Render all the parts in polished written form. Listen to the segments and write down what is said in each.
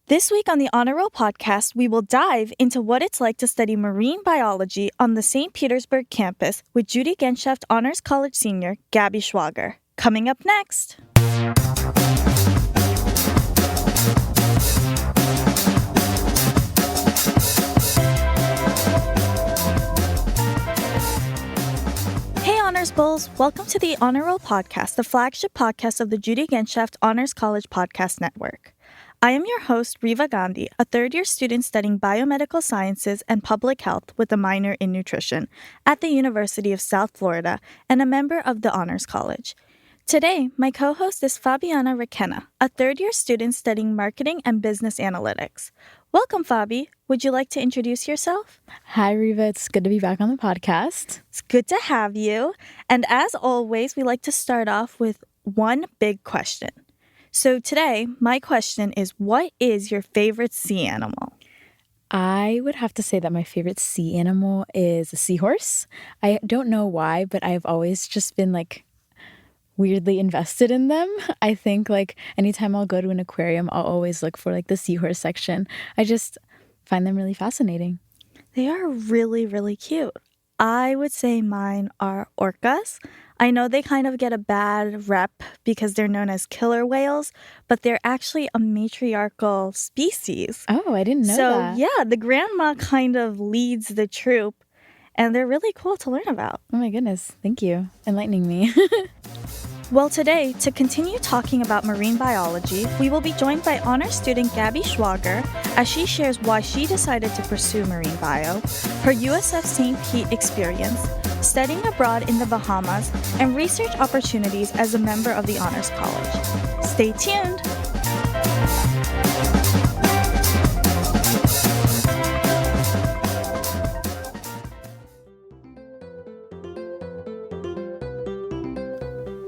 This week on the Honor Roll podcast, we will dive into what it's like to study marine biology on the St. Petersburg campus with Judy Genshaft Honors College senior Gabby Schwager. Coming up next. Hey Honors Bulls, welcome to the Honor Roll podcast, the flagship podcast of the Judy Genshaft Honors College Podcast Network. I am your host, Reva Gandhi, a third-year student studying biomedical sciences and public health with a minor in nutrition at the University of South Florida and a member of the Honors College. Today, my co-host is Fabiana Requena, a third-year student studying marketing and business analytics. Welcome, Fabi. Would you like to introduce yourself? Hi, Reva. It's good to be back on the podcast. It's good to have you. And as always, we like to start off with one big question. So today, my question is, what is your favorite sea animal? I would have to say that my favorite sea animal is a seahorse. I don't know why, but I've always just been weirdly invested in them. I think anytime I'll go to an aquarium, I'll always look for the seahorse section. I just find them really fascinating. They are really, really cute. I would say mine are orcas. I know they kind of get a bad rep because they're known as killer whales, but they're actually a matriarchal species. Oh, I didn't know that. So yeah, the grandma kind of leads the troop, and they're really cool to learn about. Oh my goodness. Thank you. Enlightening me. Well, today, to continue talking about marine biology, we will be joined by honor student Gabby Schwager as she shares why she decided to pursue marine bio, her USF St. Pete experience, studying abroad in the Bahamas, and research opportunities as a member of the Honors College. Stay tuned!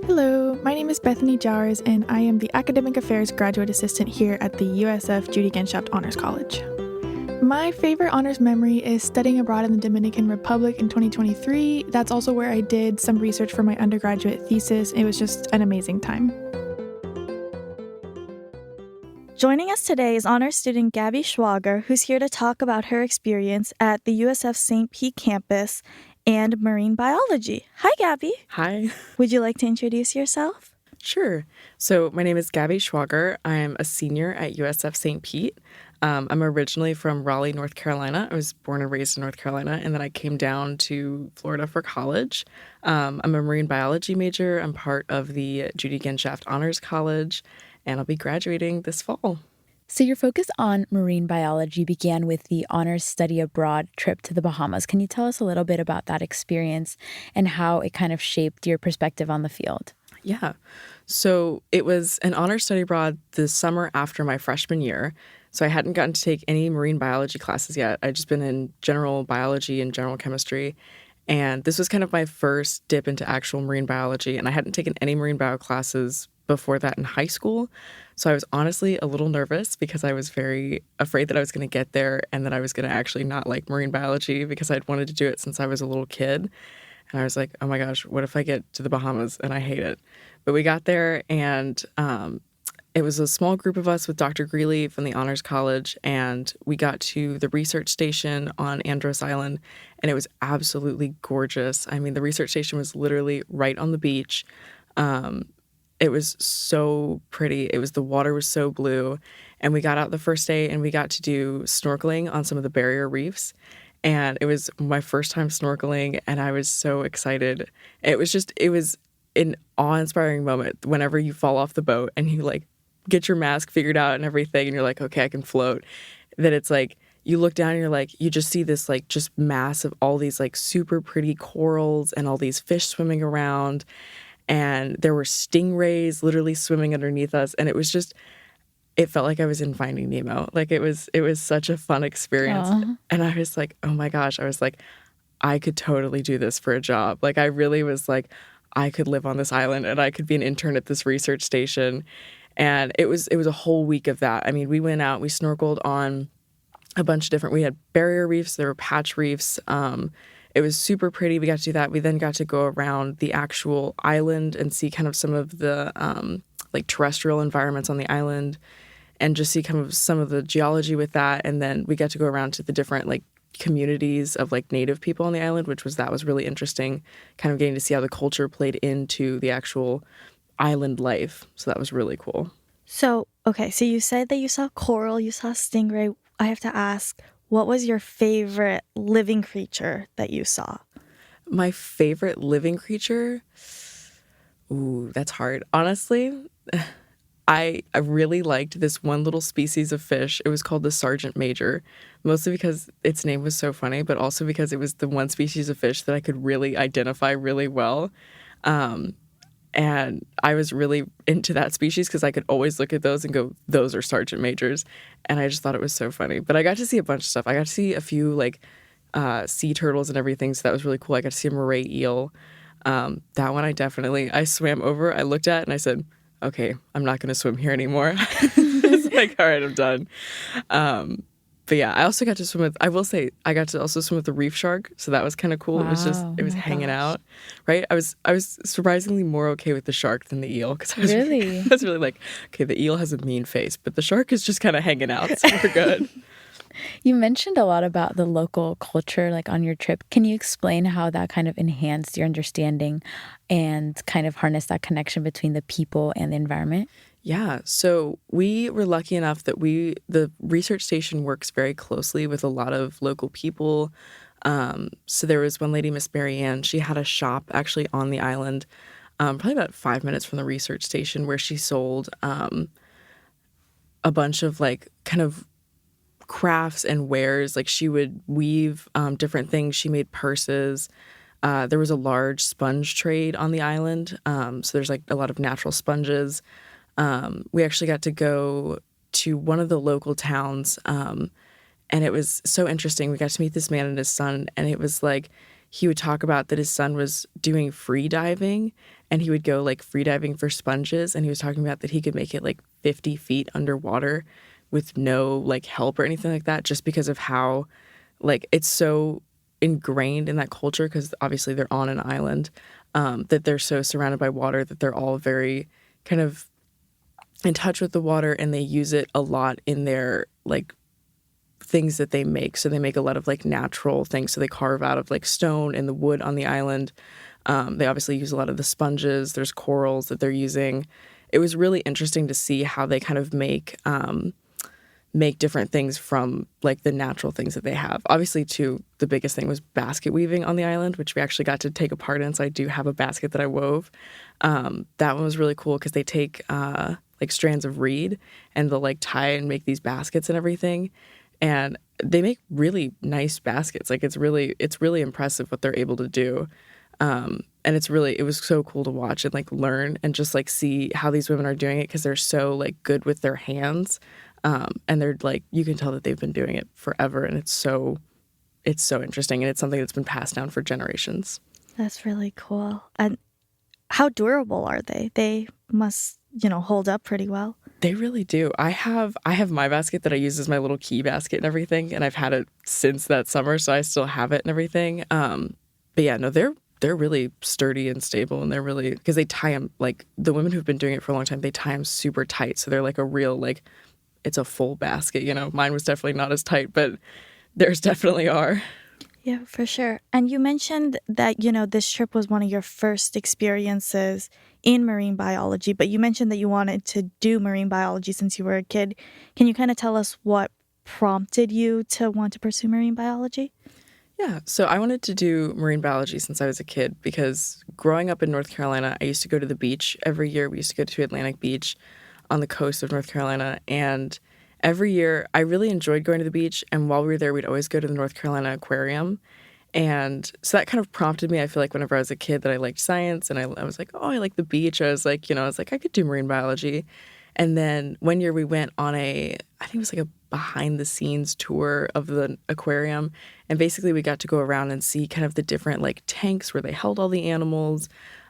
Hello, my name is Bethany Jowers, and I am the Academic Affairs Graduate Assistant here at the USF Judy Genshaft Honors College. My favorite honors memory is studying abroad in the Dominican Republic in 2023. That's also where I did some research for my undergraduate thesis. It was just an amazing time. Joining us today is honor student Gabby Schwager, who's here to talk about her experience at the USF St. Pete campus and marine biology. Hi, Gabby. Hi. Would you like to introduce yourself? Sure. So my name is Gabby Schwager. I am a senior at USF St. Pete. I'm originally from Raleigh, North Carolina. I was born and raised in North Carolina, and then I came down to Florida for college. I'm a marine biology major. I'm part of the Judy Genshaft Honors College, and I'll be graduating this fall. So your focus on marine biology began with the honors study abroad trip to the Bahamas. Can you tell us a little bit about that experience and how it kind of shaped your perspective on the field? Yeah. So it was an honors study abroad the summer after my freshman year. So I hadn't gotten to take any marine biology classes yet. I'd just been in general biology and general chemistry. And this was kind of my first dip into actual marine biology. And I hadn't taken any marine bio classes before that in high school. So I was honestly a little nervous because I was very afraid that I was going to get there and that I was going to actually not like marine biology because I'd wanted to do it since I was a little kid. And I was like, oh my gosh, what if I get to the Bahamas and I hate it? But we got there, and it was a small group of us with Dr. Greeley from the Honors College, and we got to the research station on Andros Island, and it was absolutely gorgeous. I mean, the research station was literally right on the beach. It was so pretty. The water was so blue, and we got out the first day, and we got to do snorkeling on some of the barrier reefs. And it was my first time snorkeling, and I was so excited. It was an awe-inspiring moment whenever you fall off the boat and you get your mask figured out and everything, and you're like, okay, I can float. Then it's you look down and you're you just see this just mass of all these super pretty corals and all these fish swimming around. And there were stingrays literally swimming underneath us. And it felt like I was in Finding Nemo. It was such a fun experience. Aww. And I was like, oh my gosh, I could totally do this for a job. I really was I could live on this island and I could be an intern at this research station. And it was a whole week of that. I mean, we went out, we snorkeled on a bunch of different, we had barrier reefs, there were patch reefs. It was super pretty. We got to do that. We then got to go around the actual island and see kind of some of the terrestrial environments on the island. and just see kind of some of the geology with that. And then we got to go around to the different like communities of like native people on the island, that was really interesting, kind of getting to see how the culture played into the actual island life. So that was really cool. So, okay, so you said that you saw coral, you saw stingray. I have to ask, what was your favorite living creature that you saw? My favorite living creature? Ooh, that's hard. Honestly, I really liked this one little species of fish. It was called the Sergeant Major, mostly because its name was so funny, but also because it was the one species of fish that I could really identify really well. And I was really into that species because I could always look at those and go, those are Sergeant Majors. And I just thought it was so funny. But I got to see a bunch of stuff. I got to see a few like sea turtles and everything. So that was really cool. I got to see a moray eel. That one I swam over, I looked at and I said, okay, I'm not going to swim here anymore. It's like, all right, I'm done. But yeah, I also got to swim with, I will say, I got to also swim with the reef shark. So that was kind of cool. Wow. It was hanging out, right? I was surprisingly more okay with the shark than the eel. Because I was really like, okay, the eel has a mean face, but the shark is just kind of hanging out. So we're good. You mentioned a lot about the local culture, like on your trip. Can you explain how that kind of enhanced your understanding and kind of harnessed that connection between the people and the environment? Yeah, so we were lucky enough that the research station works very closely with a lot of local people. So there was one lady, Miss Marianne, she had a shop actually on the island, probably about 5 minutes from the research station, where she sold a bunch of like kind of crafts and wares. Like she would weave different things. She made purses. There was a large sponge trade on the island. So there's like a lot of natural sponges. We actually got to go to one of the local towns, and it was so interesting. We got to meet this man and his son, and it was like he would talk about that his son was doing free diving, and he would go like free diving for sponges, and he was talking about that he could make it like 50 feet underwater with no like help or anything like that, just because of how like it's so ingrained in that culture, because obviously they're on an island, that they're so surrounded by water that they're all very kind of in touch with the water, and they use it a lot in their like things that they make. So they make a lot of like natural things. So they carve out of like stone and the wood on the island. They obviously use a lot of the sponges. There's corals that they're using. It was really interesting to see how they kind of make different things from like the natural things that they have. Obviously, too, the biggest thing was basket weaving on the island, which we actually got to take a part in. So I do have a basket that I wove. That one was really cool because they take like strands of reed and they'll like tie and make these baskets and everything. And they make really nice baskets. Like it's really impressive what they're able to do. And it was so cool to watch and like learn and just like see how these women are doing it, because they're so like good with their hands. And they're like, you can tell that they've been doing it forever, and it's so interesting, and it's something that's been passed down for generations. That's really cool. And how durable are they? They must, hold up pretty well. They really do. I have my basket that I use as my little key basket and everything, and I've had it since that summer, so I still have it and everything. But yeah, no, they're really sturdy and stable, and they're really, because they tie them, like the women who've been doing it for a long time, they tie them super tight, so they're like a real like, it's a full basket. Mine was definitely not as tight, but theirs definitely are. Yeah, for sure. And you mentioned that, this trip was one of your first experiences in marine biology, but you mentioned that you wanted to do marine biology since you were a kid. Can you kind of tell us what prompted you to want to pursue marine biology? Yeah, so I wanted to do marine biology since I was a kid, because growing up in North Carolina, I used to go to the beach every year. We used to go to Atlantic Beach on the coast of North Carolina, and every year I really enjoyed going to the beach, and while we were there, we'd always go to the North Carolina Aquarium. And so that kind of prompted me, I feel like, whenever I was a kid, that I liked science, and I was like, oh, I like the beach. I was like, I could do marine biology. And then one year we went on I think it was like a behind-the-scenes tour of the aquarium, and basically we got to go around and see kind of the different like tanks where they held all the animals,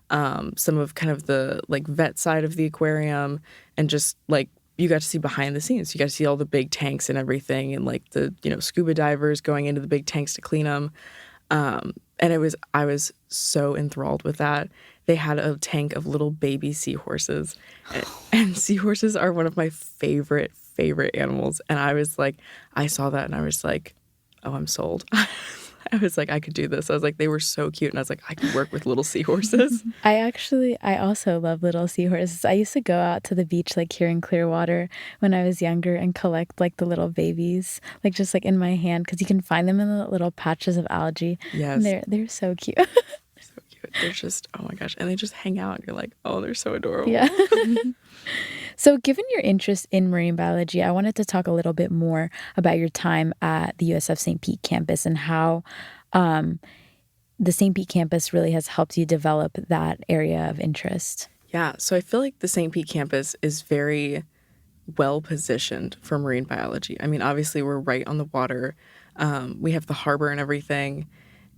some of kind of the like vet side of the aquarium, and just like you got to see behind the scenes. You got to see all the big tanks and everything, and like the scuba divers going into the big tanks to clean them. And I was so enthralled with that. They had a tank of little baby seahorses, and seahorses are one of my favorite favorite animals. And I was like, I saw that and I was like, oh, I'm sold. I was like, I could do this. I was like, they were so cute. And I was like, I could work with little seahorses. I also love little seahorses. I used to go out to the beach like here in Clearwater when I was younger and collect like the little babies, like just like in my hand, because you can find them in the little patches of algae. Yes. And they're so cute. So cute. They're just, oh my gosh. And they just hang out and you're like, oh, they're so adorable. Yeah. So given your interest in marine biology, I wanted to talk a little bit more about your time at the USF St. Pete campus and how the St. Pete campus really has helped you develop that area of interest. Yeah. So I feel like the St. Pete campus is very well positioned for marine biology. I mean, obviously, we're right on the water. We have the harbor and everything.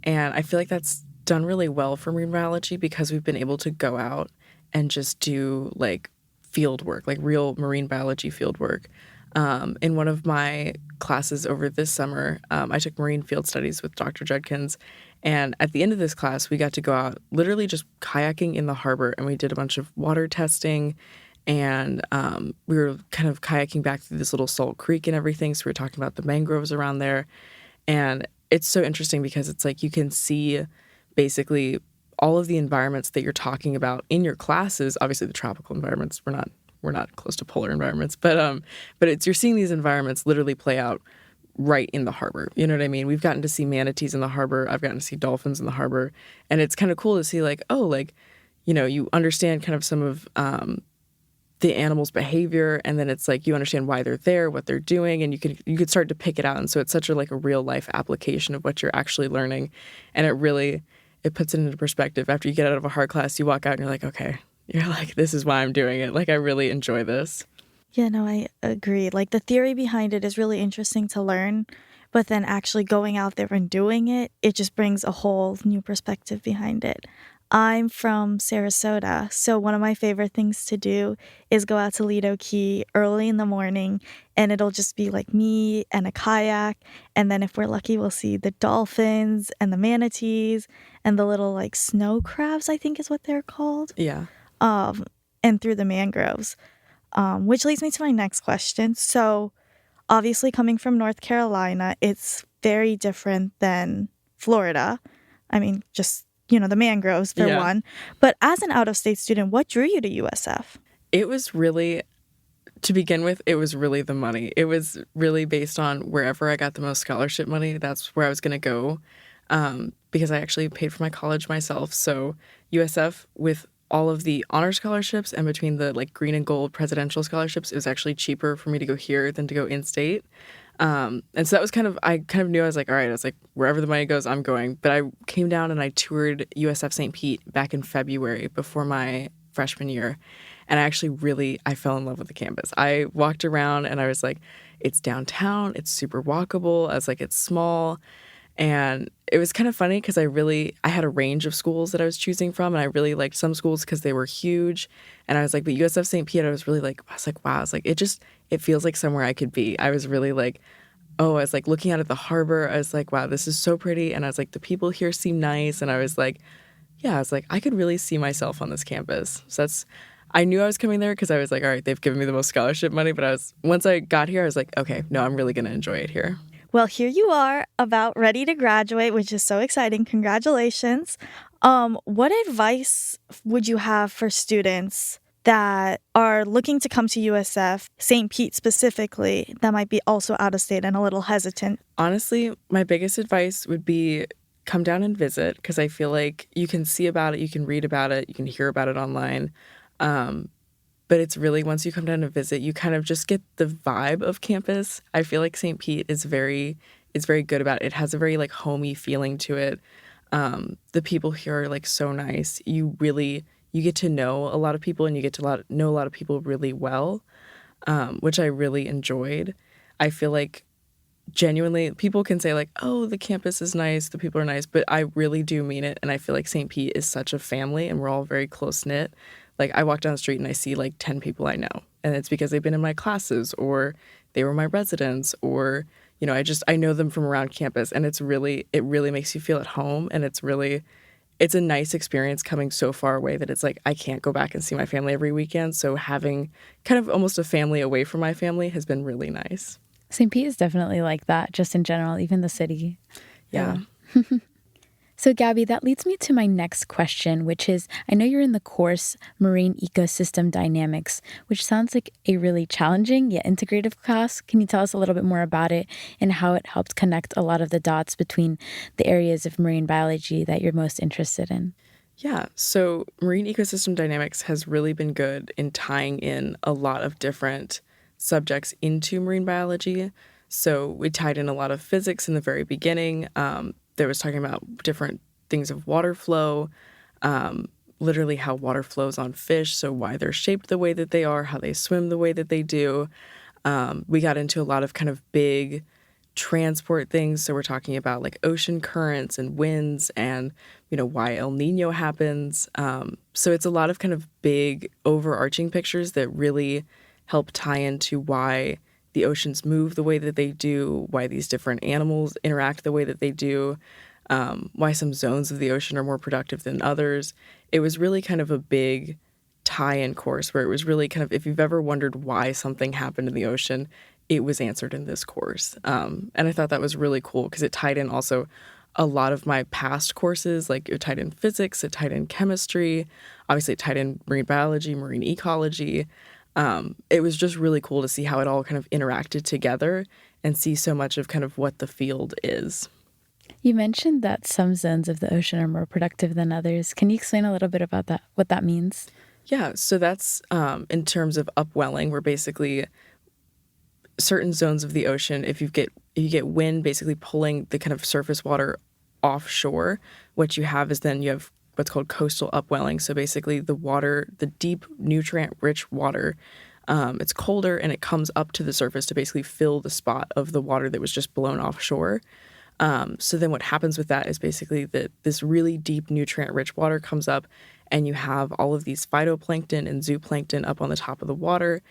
And I feel like that's done really well for marine biology because we've been able to go out and just do like field work, like real marine biology field work. In one of my classes over this summer, I took marine field studies with Dr. Judkins. And at the end of this class, we got to go out literally just kayaking in the harbor. And we did a bunch of water testing. And we were kind of kayaking back through this little salt creek and everything. So we were talking about the mangroves around there. And it's so interesting because it's like you can see basically all of the environments that you're talking about in your classes. Obviously, the tropical environments, we're not close to polar environments, but it's you're seeing these environments literally play out right in the harbor. You know what I mean? We've gotten to see manatees in the harbor. I've gotten to see dolphins in the harbor, and it's kind of cool to see like, oh, like, you know, you understand kind of some of the animal's behavior, and then it's like you understand why they're there, what they're doing, and you could start to pick it out. And so it's such a like a real life application of what you're actually learning, and it puts it into perspective. After you get out of a hard class, you walk out and you're like, okay, you're like, this is why I'm doing it. Like, I really enjoy this. Yeah, no, I agree. Like the theory behind it is really interesting to learn, but then actually going out there and doing it, it just brings a whole new perspective behind it. I'm from Sarasota, so one of my favorite things to do is go out to Lido Key early in the morning, and it'll just be like me and a kayak, and then if we're lucky, we'll see the dolphins and the manatees and the little like snow crabs, I think is what they're called. Yeah. And through the mangroves, which leads me to my next question. So obviously coming from North Carolina, it's very different than Florida. I mean, just the mangroves for one. But as an out-of-state student, what drew you to USF? It was really, to begin with, it was really the money. It was really based on wherever I got the most scholarship money, that's where I was going to go, because I actually paid for my college myself. So USF, with all of the honor scholarships and between the like green and gold presidential scholarships, it was actually cheaper for me to go here than to go in-state. And so that was I kind of knew, I was like, all right, I was like, wherever the money goes, I'm going. But I came down and I toured USF St. Pete back in February before my freshman year. And I fell in love with the campus. I walked around and I was like, it's downtown, it's super walkable. I was like, it's small. And it was kind of funny because I had a range of schools that I was choosing from. And I really liked some schools because they were huge. And I was like, but USF St. Pete, I was like, wow. I was like, it feels like somewhere I could be. I was really like, I was like looking out at the harbor. I was like, wow, this is so pretty. And I was like, the people here seem nice. And I was like, yeah, I was like, I could really see myself on this campus. So I knew I was coming there because I was like, all right, they've given me the most scholarship money. But once I got here, I was like, okay, no, I'm really going to enjoy it here. Well, here you are, about ready to graduate, which is so exciting. Congratulations. What advice would you have for students that are looking to come to USF, St. Pete specifically, that might be also out of state and a little hesitant? Honestly, my biggest advice would be come down and visit, because I feel like you can see about it, you can read about it, you can hear about it online. But it's really, once you come down to visit, you kind of just get the vibe of campus. I feel like St. Pete is very good about it. It has a very like homey feeling to it. The people here are like so nice. You get to know a lot of people, and you get to know a lot of people really well, which I really enjoyed. I feel like genuinely people can say like, oh, the campus is nice, the people are nice, but I really do mean it. And I feel like St. Pete is such a family, and we're all very close knit. Like, I walk down the street and I see like 10 people I know, and it's because they've been in my classes, or they were my residents, or I know them from around campus, and it really makes you feel at home, and it's it's a nice experience coming so far away that it's like I can't go back and see my family every weekend. So having kind of almost a family away from my family has been really nice. St. Pete is definitely like that, just in general, even the city. Yeah. So, Gabby, that leads me to my next question, which is, I know you're in the course Marine Ecosystem Dynamics, which sounds like a really challenging yet integrative class. Can you tell us a little bit more about it and how it helped connect a lot of the dots between the areas of marine biology that you're most interested in? Yeah, so marine ecosystem dynamics has really been good in tying in a lot of different subjects into marine biology. So we tied in a lot of physics in the very beginning. There was talking about different things of water flow, literally how water flows on fish, so why they're shaped the way that they are, how they swim the way that they do. We got into a lot of kind of big transport things. So we're talking about like ocean currents and winds and, why El Nino happens. So it's a lot of kind of big overarching pictures that really help tie into why the oceans move the way that they do, why these different animals interact the way that they do, why some zones of the ocean are more productive than others. It was really kind of a big tie-in course where it was really kind of, if you've ever wondered why something happened in the ocean, it was answered in this course. And I thought that was really cool because it tied in also a lot of my past courses. Like it tied in physics, it tied in chemistry, obviously it tied in marine biology, marine ecology. It was just really cool to see how it all kind of interacted together and see so much of kind of what the field is. You mentioned that some zones of the ocean are more productive than others. Can you explain a little bit about that, what that means? Yeah, so that's in terms of upwelling, where basically certain zones of the ocean, if you get wind basically pulling the kind of surface water offshore, what you have is then you have what's called coastal upwelling. So basically the water, the deep nutrient-rich water, it's colder and it comes up to the surface to basically fill the spot of the water that was just blown offshore. So then what happens with that is basically that this really deep nutrient-rich water comes up and you have all of these phytoplankton and zooplankton up on the top of the water.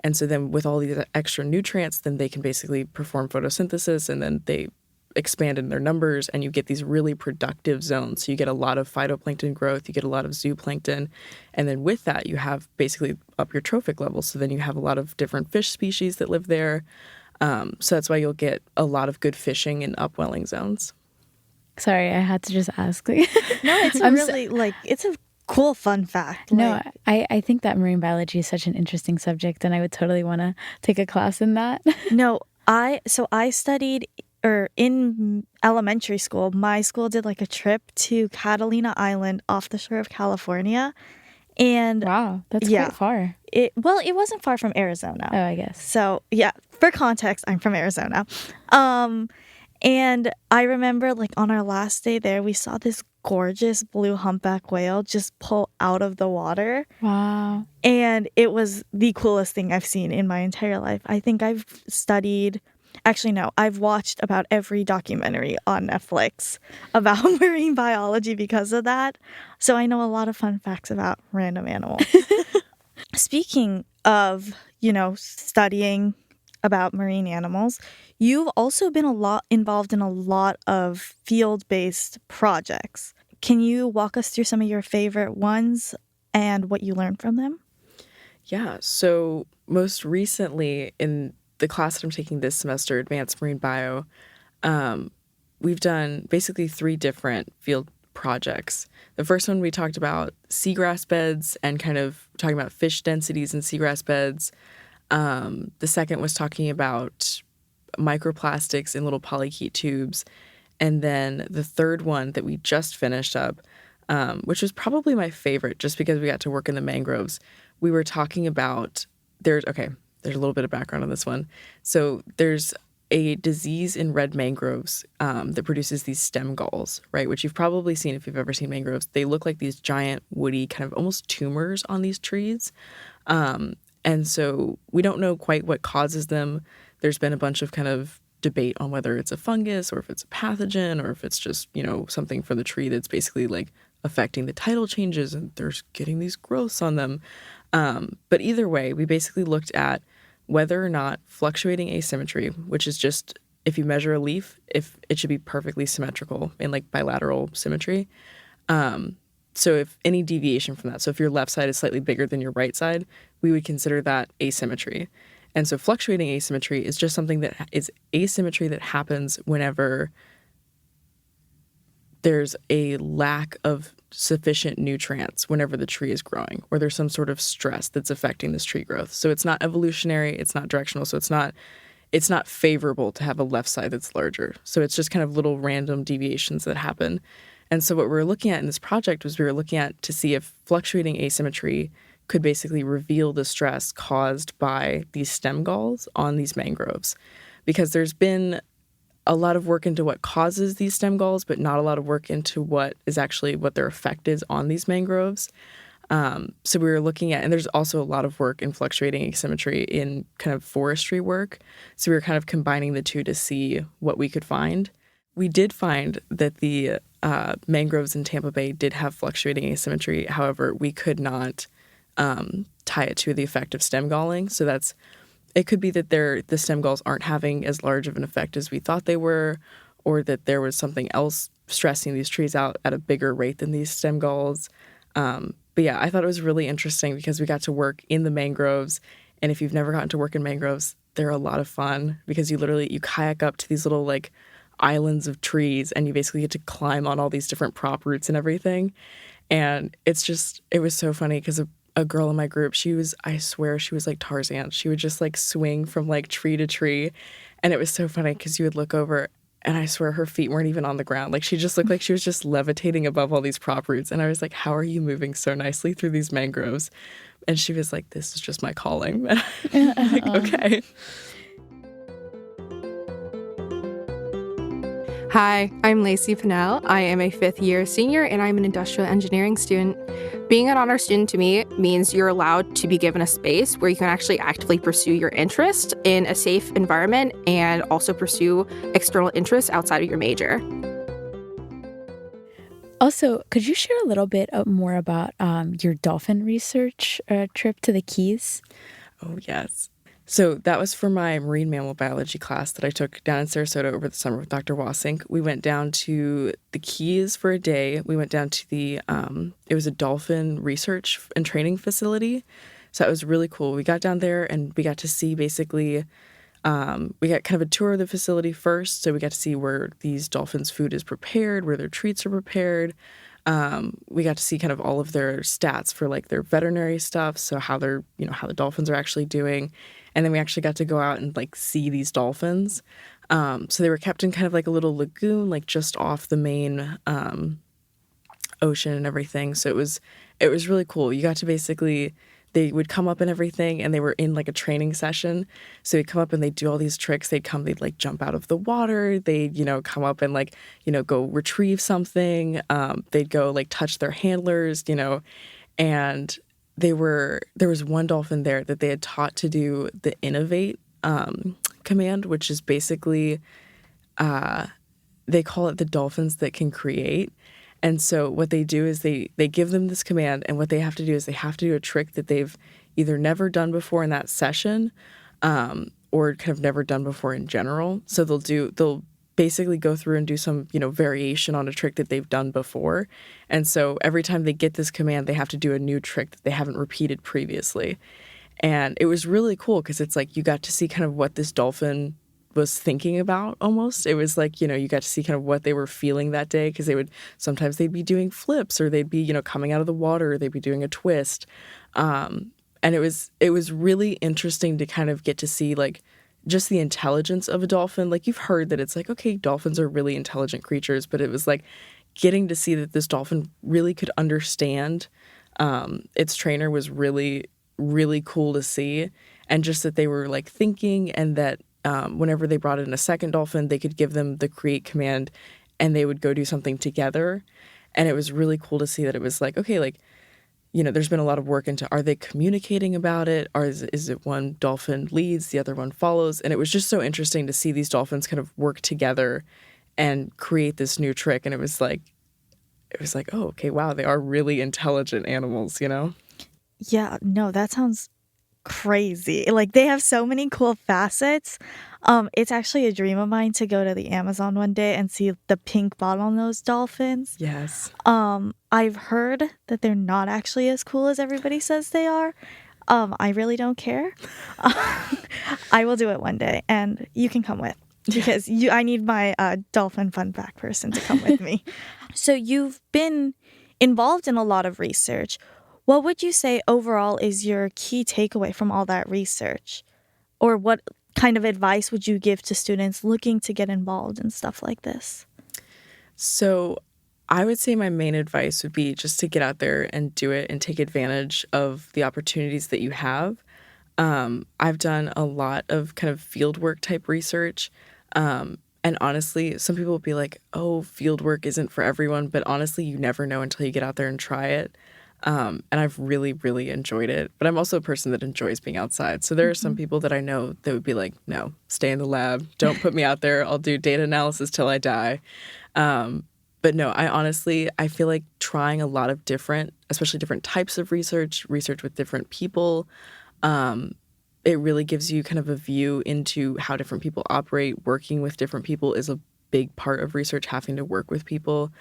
And so then with all these extra nutrients, then they can basically perform photosynthesis and then they expand in their numbers and you get these really productive zones. So you get a lot of phytoplankton growth, you get a lot of zooplankton. And then with that, you have basically up your trophic levels. So then you have a lot of different fish species that live there. So that's why you'll get a lot of good fishing in upwelling zones. Sorry, I had to just ask. No, it's it's a cool fun fact. No, I think that marine biology is such an interesting subject and I would totally want to take a class in that. No, I studied in elementary school. My school did like a trip to Catalina Island off the shore of California. And wow, that's quite far. It wasn't far from Arizona. Oh, I guess. So yeah, for context, I'm from Arizona. And I remember like on our last day there, we saw this gorgeous blue humpback whale just pull out of the water. Wow. And it was the coolest thing I've seen in my entire life. I think I've watched about every documentary on Netflix about marine biology because of that. So I know a lot of fun facts about random animals. Speaking of, studying about marine animals, you've also been involved in a lot of field-based projects. Can you walk us through some of your favorite ones and what you learned from them? Yeah, so most recently in the class that I'm taking this semester, Advanced Marine Bio, we've done basically 3 different field projects. The first one we talked about seagrass beds and kind of talking about fish densities in seagrass beds. The second was talking about microplastics in little polychaete tubes. And then the third one that we just finished up, which was probably my favorite just because we got to work in the mangroves. We were talking about, there's a little bit of background on this one. So there's a disease in red mangroves that produces these stem galls, right? Which you've probably seen if you've ever seen mangroves. They look like these giant woody kind of almost tumors on these trees. And so we don't know quite what causes them. There's been a bunch of kind of debate on whether it's a fungus or if it's a pathogen or if it's just, something for the tree that's basically like affecting the tidal changes and there's getting these growths on them. But either way, we basically looked at whether or not fluctuating asymmetry, which is just if you measure a leaf, if it should be perfectly symmetrical in like bilateral symmetry, So if any deviation from that, so if your left side is slightly bigger than your right side, we would consider that asymmetry. And so fluctuating asymmetry is just something that is asymmetry that happens whenever there's a lack of sufficient nutrients whenever the tree is growing, or there's some sort of stress that's affecting this tree growth. So it's not evolutionary, it's not directional, so it's not favorable to have a left side that's larger. So it's just kind of little random deviations that happen. And so what we were looking at in this project was we were looking at to see if fluctuating asymmetry could basically reveal the stress caused by these stem galls on these mangroves. Because there's been a lot of work into what causes these stem galls, but not a lot of work into what their effect is on these mangroves. So we were looking at, and there's also a lot of work in fluctuating asymmetry in kind of forestry work. So we were kind of combining the two to see what we could find. We did find that the mangroves in Tampa Bay did have fluctuating asymmetry. However, we could not tie it to the effect of stem galling. So it could be that the stem galls aren't having as large of an effect as we thought they were, or that there was something else stressing these trees out at a bigger rate than these stem galls. But yeah, I thought it was really interesting because we got to work in the mangroves. And if you've never gotten to work in mangroves, they're a lot of fun because you kayak up to these little like islands of trees and you basically get to climb on all these different prop roots and everything. And it was so funny because a girl in my group, I swear she was like Tarzan. She would just like swing from like tree to tree. And it was so funny because you would look over and I swear her feet weren't even on the ground. Like she just looked like she was just levitating above all these prop roots. And I was like, how are you moving so nicely through these mangroves? And she was like, this is just my calling. And I'm like, okay. Hi, I'm Lacey Pinnell. I am a fifth-year senior, and I'm an industrial engineering student. Being an honor student to me means you're allowed to be given a space where you can actually actively pursue your interest in a safe environment and also pursue external interests outside of your major. Also, could you share a little bit more about your dolphin research trip to the Keys? Oh, yes. So that was for my marine mammal biology class that I took down in Sarasota over the summer with Dr. Wasink. We went down to the Keys for a day. We went down to it was a dolphin research and training facility. So that was really cool. We got down there and we got to see basically, we got kind of a tour of the facility first. So we got to see where these dolphins' food is prepared, where their treats are prepared. We got to see kind of all of their stats for like their veterinary stuff. So how the dolphins are actually doing. And then we actually got to go out and like see these dolphins. So they were kept in kind of like a little lagoon, like just off the main ocean and everything. So it was really cool. You got to they would come up and everything, and they were in like a training session. So they'd come up and they'd do all these tricks. They'd like jump out of the water. They'd, come up and like, go retrieve something. They'd go like touch their handlers, and there was one dolphin there that they had taught to do the innovate command, which is basically they call it the dolphins that can create. And so what they do is they give them this command, and what they have to do is they have to do a trick that they've either never done before in that session or kind of never done before in general. So they'll basically go through and do some, variation on a trick that they've done before. And so every time they get this command, they have to do a new trick that they haven't repeated previously. And it was really cool because it's like you got to see kind of what this dolphin was thinking about almost. It was like, you got to see kind of what they were feeling that day because sometimes they'd be doing flips or they'd be, coming out of the water, or they'd be doing a twist. And it was really interesting to kind of get to see like just the intelligence of a dolphin. Like you've heard that it's like, okay, dolphins are really intelligent creatures, but it was like getting to see that this dolphin really could understand. Its trainer was really, really cool to see. And just that they were like thinking, and that whenever they brought in a second dolphin, they could give them the create command and they would go do something together. And it was really cool to see that it was like, okay, like, there's been a lot of work into, are they communicating about it? Or is it one dolphin leads, the other one follows? And it was just so interesting to see these dolphins kind of work together and create this new trick. And it was like, oh, okay, wow, they are really intelligent animals, Yeah, no, that sounds crazy. Like, they have so many cool facets. It's actually a dream of mine to go to the Amazon one day and see the pink bottlenose dolphins. Yes. I've heard that they're not actually as cool as everybody says they are. I really don't care. I will do it one day, and you can come with, because I need my dolphin fun fact person to come with me. So you've been involved in a lot of research. What would you say overall is your key takeaway from all that research? Or what kind of advice would you give to students looking to get involved in stuff like this? So I would say my main advice would be just to get out there and do it and take advantage of the opportunities that you have. I've done a lot of kind of fieldwork type research. And honestly, some people will be like, oh, fieldwork isn't for everyone. But honestly, you never know until you get out there and try it. And I've really, really enjoyed it. But I'm also a person that enjoys being outside. So there are some people that I know that would be like, no, stay in the lab. Don't put me out there. I'll do data analysis till I die. But no, I feel like trying a lot of different, especially different types of research with different people, it really gives you kind of a view into how different people operate. Working with different people is a big part of research, having to work with people.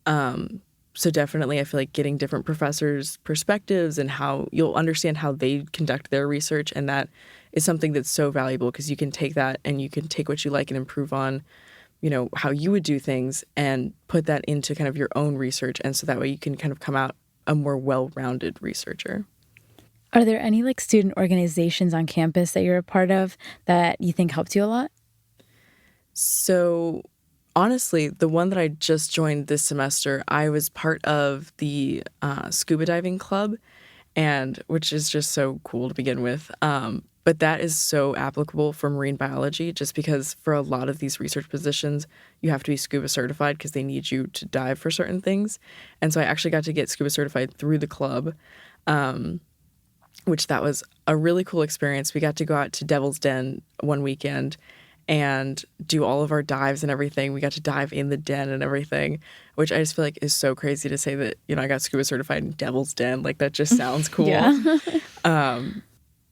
So definitely I feel like getting different professors' perspectives and how you'll understand how they conduct their research. And that is something that's so valuable, because you can take that and you can take what you like and improve on, how you would do things and put that into kind of your own research. And so that way you can kind of come out a more well-rounded researcher. Are there any student organizations on campus that you're a part of that you think helped you a lot? So honestly, the one that I just joined this semester, I was part of the scuba diving club, and which is just so cool to begin with. But that is so applicable for marine biology, just because for a lot of these research positions, you have to be scuba certified because they need you to dive for certain things. And so I actually got to get scuba certified through the club, which that was a really cool experience. We got to go out to Devil's Den one weekend and do all of our dives and everything. We got to dive in the den and everything, which I just feel like is so crazy to say that, I got scuba certified in Devil's Den. Like, that just sounds cool. Yeah.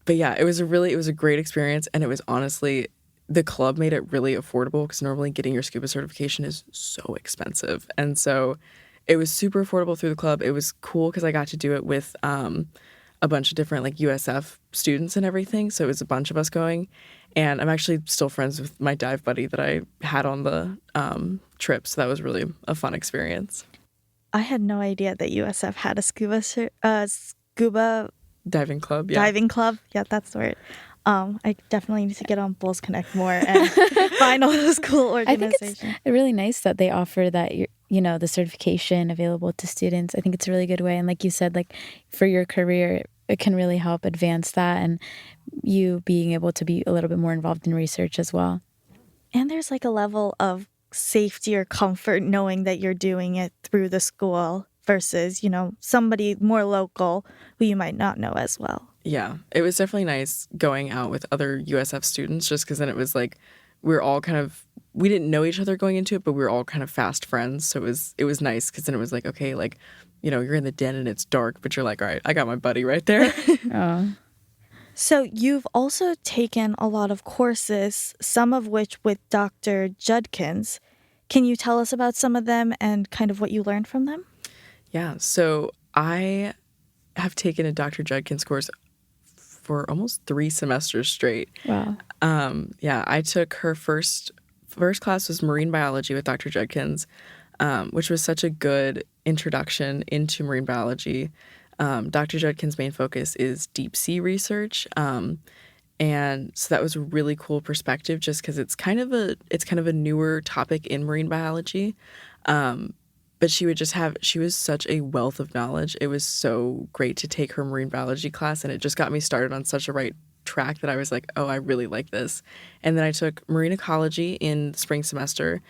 But yeah, it was a great experience. And it was honestly, the club made it really affordable, because normally getting your scuba certification is so expensive. And so it was super affordable through the club. It was cool because I got to do it with a bunch of different USF students and everything. So it was a bunch of us going. And I'm actually still friends with my dive buddy that I had on the trip. So that was really a fun experience. I had no idea that USF had a scuba diving club. Yeah. Diving club. Yeah, that's the word. I definitely need to get on Bulls Connect more and find all those cool organizations. I think it's really nice that they offer that, the certification available to students. I think it's a really good way. And like you said, for your career, it can really help advance that, and you being able to be a little bit more involved in research as well. And there's a level of safety or comfort knowing that you're doing it through the school versus, somebody more local who you might not know as well. Yeah, it was definitely nice going out with other USF students, just because then it was we were all we didn't know each other going into it, but we were all kind of fast friends. So it was nice, because then it was okay, you're in the den and it's dark, but you're all right, I got my buddy right there. Oh. So you've also taken a lot of courses, some of which with Dr. Judkins. Can you tell us about some of them and kind of what you learned from them? Yeah, so I have taken a Dr. Judkins course for almost 3 semesters straight. Wow. Yeah, I took her first class was marine biology with Dr. Judkins, which was such a good introduction into marine biology. Dr. Judkins' main focus is deep sea research. And so that was a really cool perspective, just because it's kind of a newer topic in marine biology. But she was such a wealth of knowledge. It was so great to take her marine biology class, and it just got me started on such a right track that I was like, oh, I really like this. And then I took marine ecology in the spring semester,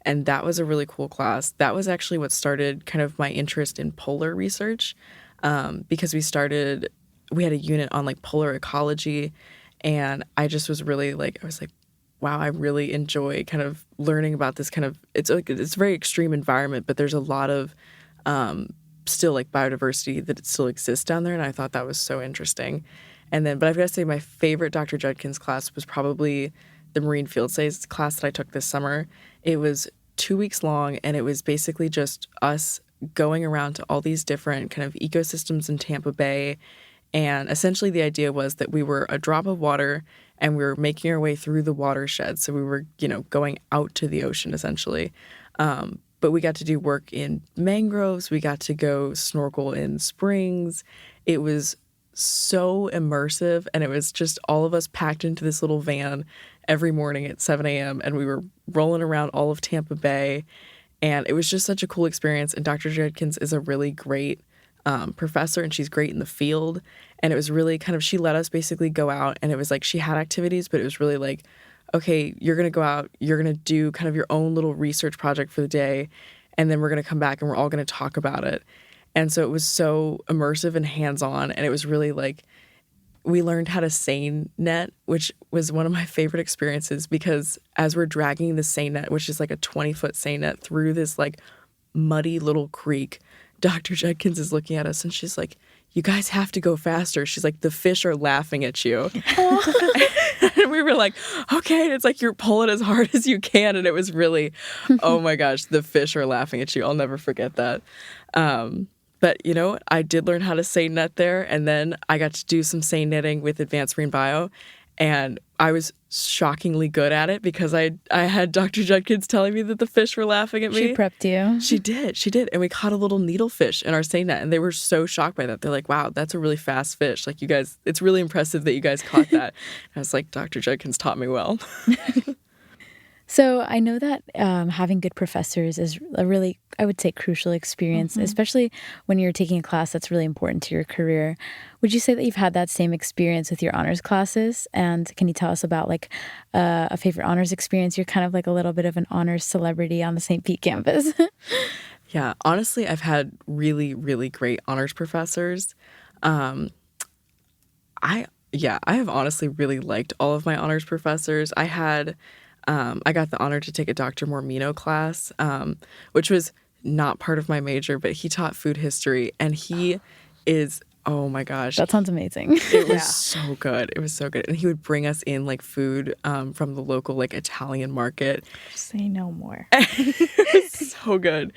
and that was a really cool class. That was actually what started kind of my interest in polar research, because we had a unit on polar ecology, and I just was really wow, I really enjoy kind of learning about this kind of, it's a very extreme environment, but there's a lot of still biodiversity that still exists down there. And I thought that was so interesting. But I've got to say my favorite Dr. Judkins class was probably the Marine Field Studies class that I took this summer. It was 2 weeks long, and it was basically just us going around to all these different kind of ecosystems in Tampa Bay. And essentially the idea was that we were a drop of water and we were making our way through the watershed. So we were, going out to the ocean essentially. But we got to do work in mangroves. We got to go snorkel in springs. It was so immersive, and it was just all of us packed into this little van every morning at 7 a.m. and we were rolling around all of Tampa Bay. And it was just such a cool experience. And Dr. Judkins is a really great professor, and she's great in the field. And it was really kind of, she let us basically go out, and it was like she had activities, but it was really like, okay, you're going to go out, you're going to do kind of your own little research project for the day, and then we're going to come back and we're all going to talk about it. And so it was so immersive and hands-on, and it was really like, we learned how to seine net, which was one of my favorite experiences, because as we're dragging the seine net, which is like a 20-foot seine net through this like muddy little creek, Dr. Judkins is looking at us and she's like, you guys have to go faster. She's like, the fish are laughing at you. And we were like, okay. And it's like, you're pulling as hard as you can. And it was really, oh my gosh, the fish are laughing at you. I'll never forget that. But, I did learn how to seine net there. And then I got to do some seine netting with Advanced Marine Bio. And I was shockingly good at it because I had Dr. Judkins telling me that the fish were laughing at me. She prepped you. She did. And we caught a little needlefish in our seine net. And they were so shocked by that. They're like, wow, that's a really fast fish. Like, you guys, it's really impressive that you guys caught that. And I was like, Dr. Judkins taught me well. So I know that having good professors is a really, I would say, crucial experience, especially when you're taking a class that's really important to your career. Would you say that you've had that same experience with your honors classes? And can you tell us about like a favorite honors experience? You're kind of like a little bit of an honors celebrity on the St. Pete campus. Yeah, honestly, I've had really, really great honors professors. I have honestly really liked all of my honors professors. I got the honor to take a Dr. Mormino class, which was not part of my major, but he taught food history, and he is, oh my gosh. That sounds amazing. It was so good. It was so good. And he would bring us in like food from the local like Italian market. Say no more. It was so good.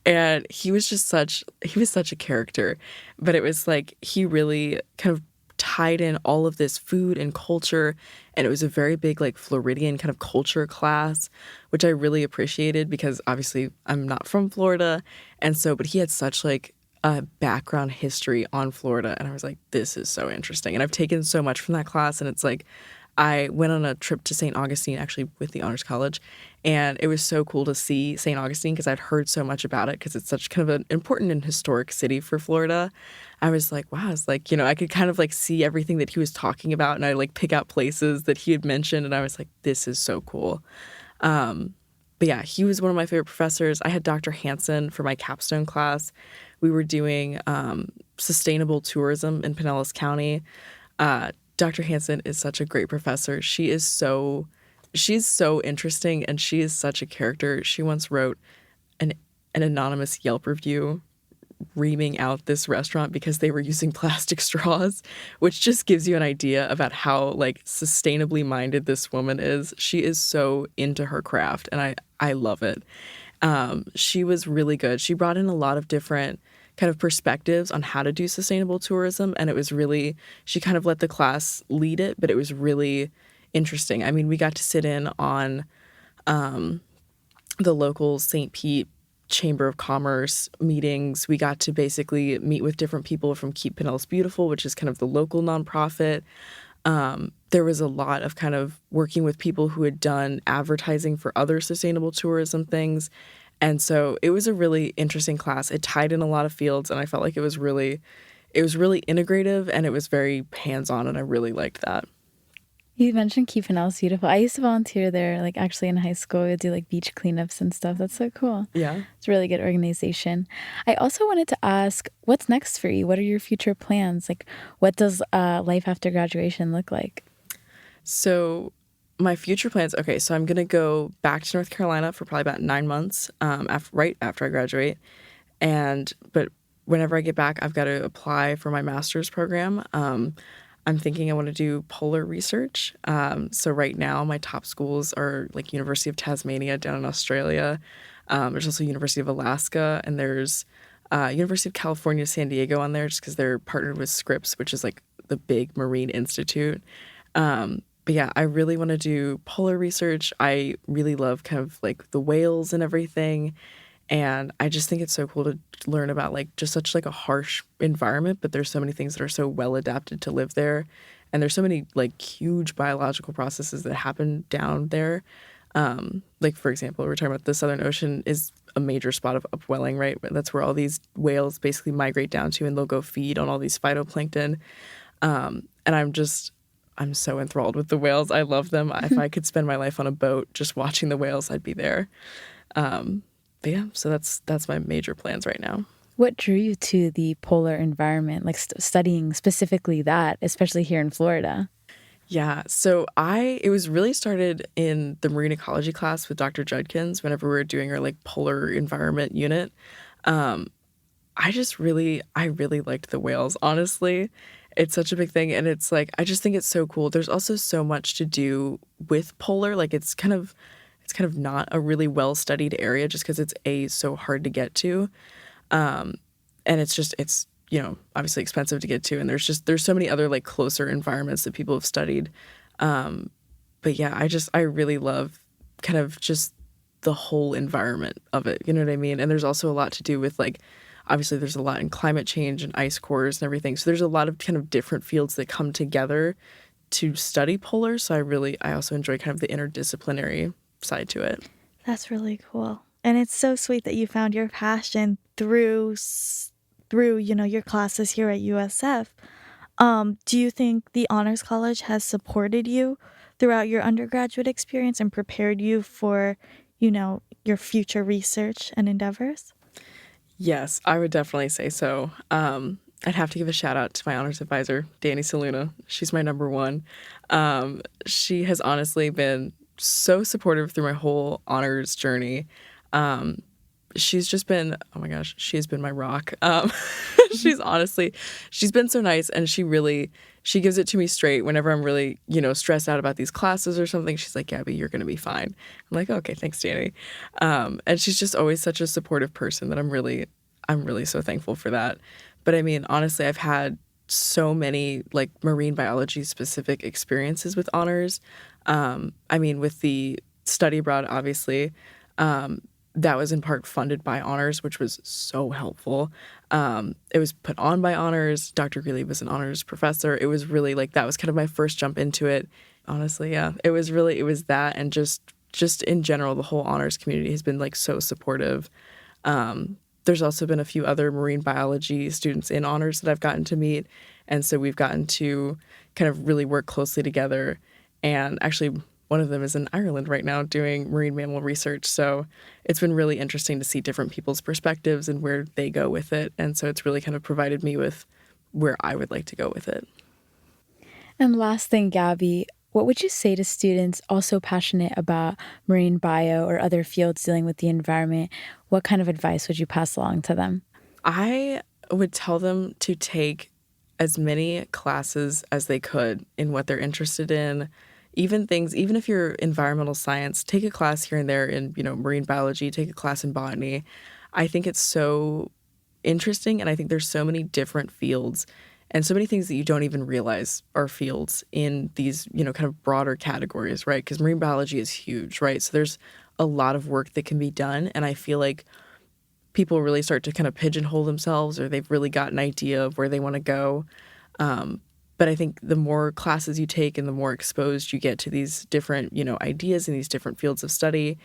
And he was such a character, but it was like, he really kind of tied in all of this food and culture, and it was a very big like Floridian kind of culture class, which I really appreciated because obviously I'm not from Florida, but he had such like a background history on Florida, and I was like, this is so interesting. And I've taken so much from that class, and it's like, I went on a trip to St. Augustine actually with the Honors College, and it was so cool to see St. Augustine because I'd heard so much about it because it's such kind of an important and historic city for Florida. I was like, wow, it's like, I could kind of like see everything that he was talking about, and I like pick out places that he had mentioned, and I was like, this is so cool. But yeah, he was one of my favorite professors. I had Dr. Hansen for my capstone class. We were doing sustainable tourism in Pinellas County. Dr. Hansen is such a great professor. She's so interesting, and she is such a character. She once wrote an anonymous Yelp review reaming out this restaurant because they were using plastic straws, which just gives you an idea about how like sustainably minded this woman is. She is so into her craft, and I love it. She was really good. She brought in a lot of different kind of perspectives on how to do sustainable tourism, and it was really, she kind of let the class lead it, but it was really interesting. I mean, we got to sit in on the local St. Pete Chamber of Commerce meetings. We got to basically meet with different people from Keep Pinellas Beautiful, which is kind of the local nonprofit. There was a lot of kind of working with people who had done advertising for other sustainable tourism things. And so it was a really interesting class. It tied in a lot of fields, and I felt like it was really integrative, and it was very hands-on, and I really liked that. You mentioned Keep Pinellas Beautiful. I used to volunteer there, like actually in high school. We'd do like beach cleanups and stuff. That's so cool. Yeah. It's a really good organization. I also wanted to ask, what's next for you? What are your future plans? Like, what does life after graduation look like? So my future plans, okay, so I'm going to go back to North Carolina for probably about 9 months right after I graduate. But whenever I get back, I've got to apply for my master's program. I'm thinking I want to do polar research. So right now my top schools are like University of Tasmania down in Australia. There's also University of Alaska, and there's University of California, San Diego on there just because they're partnered with Scripps, which is like the big marine institute. But yeah, I really want to do polar research. I really love kind of like the whales and everything. And I just think it's so cool to learn about like just such like a harsh environment, but there's so many things that are so well adapted to live there. And there's so many like huge biological processes that happen down there. Like for example, we're talking about the Southern Ocean is a major spot of upwelling, right? That's where all these whales basically migrate down to, and they'll go feed on all these phytoplankton. And I'm so enthralled with the whales. I love them. If I could spend my life on a boat just watching the whales, I'd be there. But yeah, so that's my major plans right now. What drew you to the polar environment, like studying specifically that, especially here in Florida? Yeah, so it was really started in the marine ecology class with Dr. Judkins whenever we were doing our like polar environment unit. I really liked the whales, honestly. It's such a big thing, and it's like I just think it's so cool. There's also so much to do with polar. Like it's kind of not a really well-studied area just because it's so hard to get to. And it's obviously expensive to get to, and there's so many other like closer environments that people have studied. But yeah, I really love kind of just the whole environment of it. You know what I mean? And there's also a lot to do with like, obviously there's a lot in climate change and ice cores and everything. So there's a lot of kind of different fields that come together to study polar. So I also enjoy kind of the interdisciplinary side to it. That's really cool. And it's so sweet that you found your passion through your classes here at USF. Do you think the Honors College has supported you throughout your undergraduate experience and prepared you for, your future research and endeavors? Yes, I would definitely say so. I'd have to give a shout out to my honors advisor, Danny Saluna. She's my number one. She has honestly been so supportive through my whole honors journey. She's just been, oh my gosh, she has been my rock. She's been so nice, and she gives it to me straight whenever I'm really, stressed out about these classes or something. She's like, Gabby, you're going to be fine. I'm like, okay, thanks, Danny. And she's just always such a supportive person that I'm really so thankful for that. But I mean, honestly, I've had so many like marine biology specific experiences with honors. I mean, with the study abroad, obviously, that was in part funded by honors, which was so helpful. It was put on by honors. Dr. Greeley was an honors professor. It was really like, that was kind of my first jump into it. Honestly, yeah, it was that. And just in general, the whole honors community has been like so supportive. There's also been a few other marine biology students in honors that I've gotten to meet. And so we've gotten to kind of really work closely together. And actually, one of them is in Ireland right now doing marine mammal research. So it's been really interesting to see different people's perspectives and where they go with it. And so it's really kind of provided me with where I would like to go with it. And last thing, Gabby, what would you say to students also passionate about marine bio or other fields dealing with the environment? What kind of advice would you pass along to them? I would tell them to take as many classes as they could in what they're interested in. Even if you're environmental science, take a class here and there in, marine biology, take a class in botany. I think it's so interesting, and I think there's so many different fields and so many things that you don't even realize are fields in these, kind of broader categories, right? Because marine biology is huge, right? So there's a lot of work that can be done, and I feel like people really start to kind of pigeonhole themselves, or they've really got an idea of where they want to go. But I think the more classes you take and the more exposed you get to these different, ideas and these different fields of study,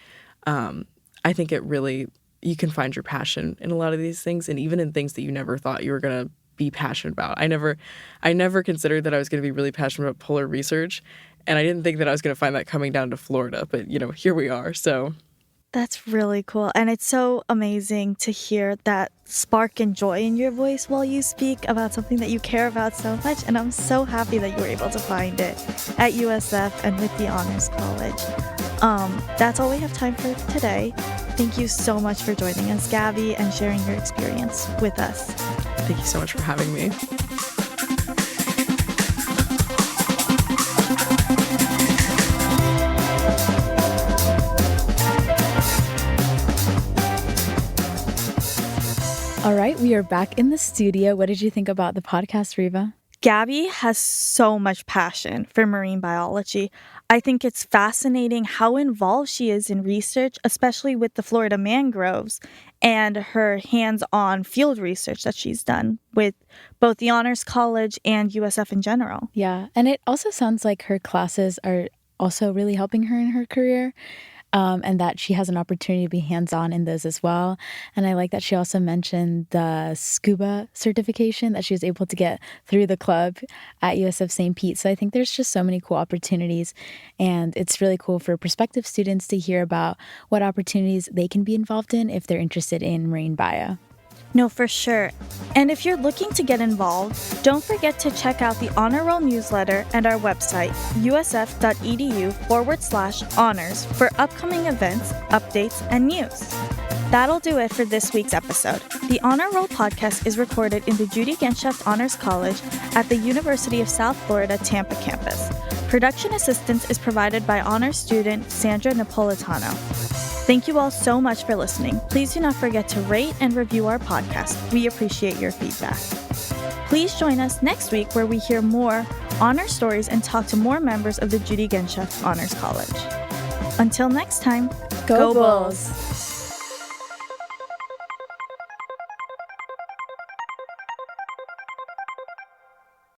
I think you can find your passion in a lot of these things, and even in things that you never thought you were going to be passionate about. I never considered that I was going to be really passionate about polar research, and I didn't think that I was going to find that coming down to Florida, but, here we are, so... That's really cool. And it's so amazing to hear that spark and joy in your voice while you speak about something that you care about so much. And I'm so happy that you were able to find it at USF and with the Honors College. That's all we have time for today. Thank you so much for joining us, Gabby, and sharing your experience with us. Thank you so much for having me. All right, we are back in the studio. What did you think about the podcast, Reva? Gabby has so much passion for marine biology. I think it's fascinating how involved she is in research, especially with the Florida mangroves and her hands-on field research that she's done with both the Honors College and USF in general. Yeah, and it also sounds like her classes are also really helping her in her career. And that she has an opportunity to be hands-on in those as well. And I like that she also mentioned the scuba certification that she was able to get through the club at USF St. Pete. So I think there's just so many cool opportunities. And it's really cool for prospective students to hear about what opportunities they can be involved in if they're interested in marine bio. No, for sure. And if you're looking to get involved, don't forget to check out the Honor Roll newsletter and our website, usf.edu/honors, for upcoming events, updates, and news. That'll do it for this week's episode. The Honor Roll podcast is recorded in the Judy Genshaft Honors College at the University of South Florida Tampa campus. Production assistance is provided by honor student Sandra Napolitano. Thank you all so much for listening. Please do not forget to rate and review our podcast. We appreciate your feedback. Please join us next week where we hear more honor stories and talk to more members of the Judy Genshaft Honors College. Until next time, Go Bulls!